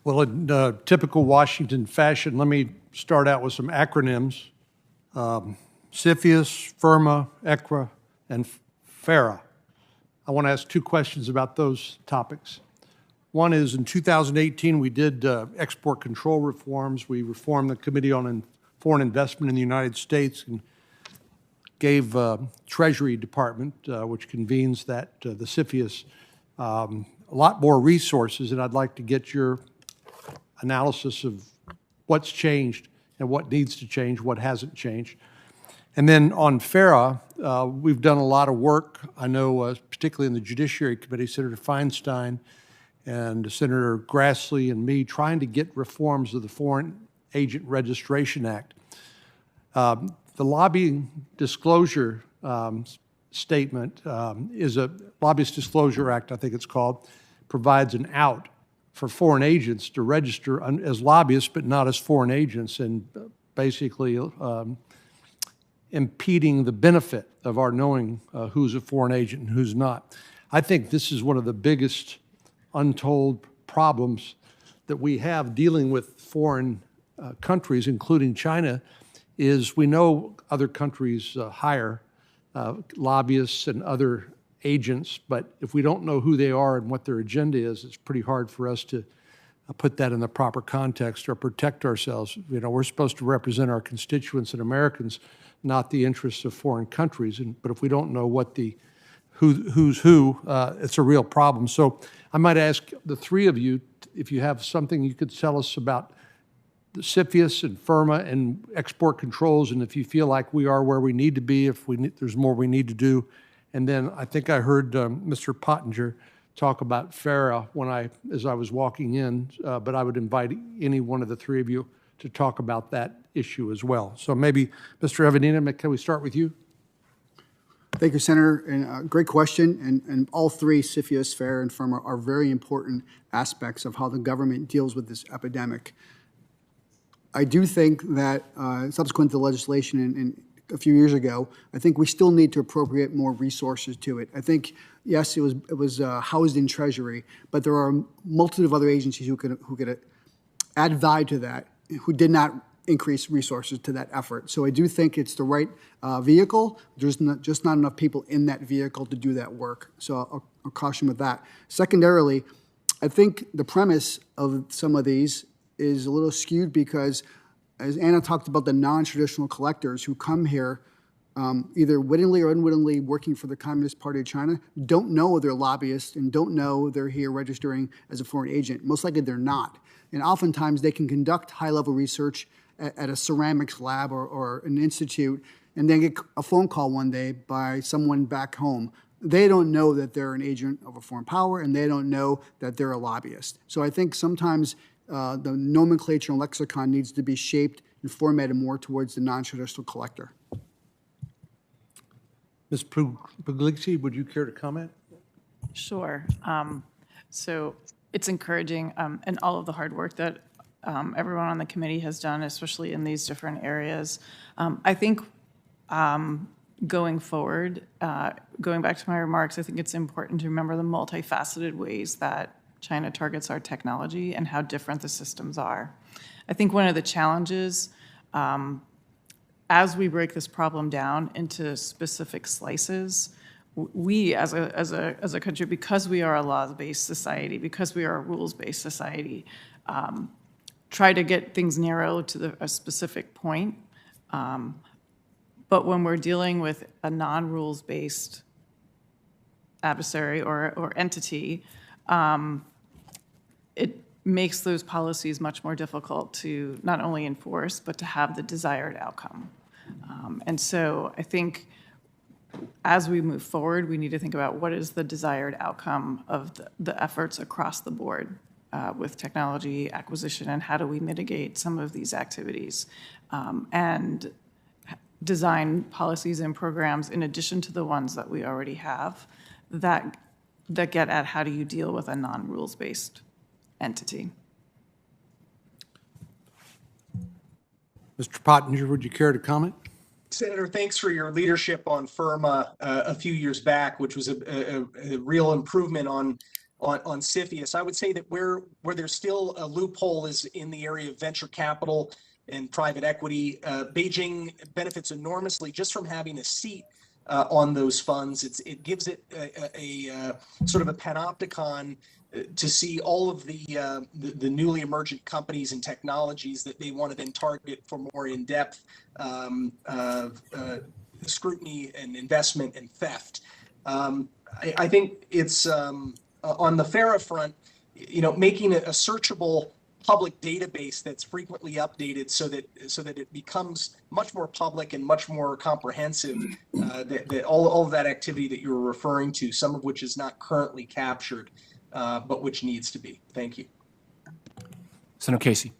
Well, in typical Washington fashion, let me start out with some acronyms. CFIUS, FIRMA, ECRA, and FARA. I want to ask two questions about those topics. One is, in 2018, we did export control reforms. We reformed the Committee on Foreign Investment in the United States and gave Treasury Department, which convenes that, the CFIUS, a lot more resources, and I'd like to get your analysis of what's changed and what needs to change, what hasn't changed. And then on FARA, we've done a lot of work. I know, particularly in the Judiciary Committee, Senator Feinstein and Senator Grassley and me trying to get reforms of the Foreign Agent Registration Act. The Lobbying Disclosure Statement is a Lobbyist Disclosure Act, I think it's called, provides an out for foreign agents to register as lobbyists, but not as foreign agents, and basically impeding the benefit of our knowing who's a foreign agent and who's not. I think this is one of the biggest untold problems that we have dealing with foreign countries, including China, is we know other countries hire lobbyists and other agents, but if we don't know who they are and what their agenda is, it's pretty hard for us to put that in the proper context or protect ourselves. You know, we're supposed to represent our constituents and Americans, not the interests of foreign countries. But if we don't know what the who's who, it's a real problem. So I might ask the three of you if you have something you could tell us about the CFIUS and FIRMA and export controls, and if you feel like we are where we need to be, if there's more we need to do. And then I think I heard Mr. Pottinger talk about FARA as I was walking in, but I would invite any one of the three of you to talk about that issue as well. So maybe, Mr. Evanina, can we start with you? Thank you, Senator, and great question. And all three, CFIUS, FARA, and FIRMA, are very important aspects of how the government deals with this epidemic. I do think that subsequent to the legislation in a few years ago, I think we still need to appropriate more resources to it. I think, yes, it was housed in Treasury, but there are a multitude of other agencies who could add value to that, who did not increase resources to that effort. So I do think it's the right vehicle. There's just not enough people in that vehicle to do that work. So I'll caution with that. Secondarily, I think the premise of some of these is a little skewed because, as Anna talked about, the non-traditional collectors who come here either wittingly or unwittingly working for the Communist Party of China don't know they're lobbyists and don't know they're here registering as a foreign agent. Most likely they're not. And oftentimes they can conduct high-level research at a ceramics lab or an institute and then get a phone call one day by someone back home. They don't know that they're an agent of a foreign power and they don't know that they're a lobbyist. So I think sometimes the nomenclature and lexicon needs to be shaped and formatted more towards the non-traditional collector. Ms. Puglisi, would you care to comment? Sure. So it's encouraging, and all of the hard work that everyone on the committee has done, especially in these different areas. I think going forward, going back to my remarks, I think it's important to remember the multifaceted ways that China targets our technology and how different the systems are. I think one of the challenges, as we break this problem down into specific slices, we as a country, because we are a laws-based society, because we are a rules-based society, try to get things narrow to a specific point. But when we're dealing with a non-rules-based adversary or entity, it makes those policies much more difficult to not only enforce, but to have the desired outcome. And so I think as we move forward, we need to think about what is the desired outcome of the efforts across the board with technology acquisition, and how do we mitigate some of these activities, and design policies and programs in addition to the ones that we already have that get at how do you deal with a non-rules-based entity. Mr. Pottinger, would you care to comment? Senator, thanks for your leadership on FIRMA a few years back, which was a real improvement on on CFIUS. I would say that where there's still a loophole is in the area of venture capital and private equity. Beijing benefits enormously just from having a seat on those funds. It gives it a sort of a panopticon to see all of the newly emergent companies and technologies that they want to then target for more in-depth scrutiny and investment and theft. I think it's on the FARA front, making it a searchable public database that's frequently updated so that it becomes much more public and much more comprehensive, that all of that activity that you were referring to, some of which is not currently captured, but which needs to be. Thank you. Senator Casey.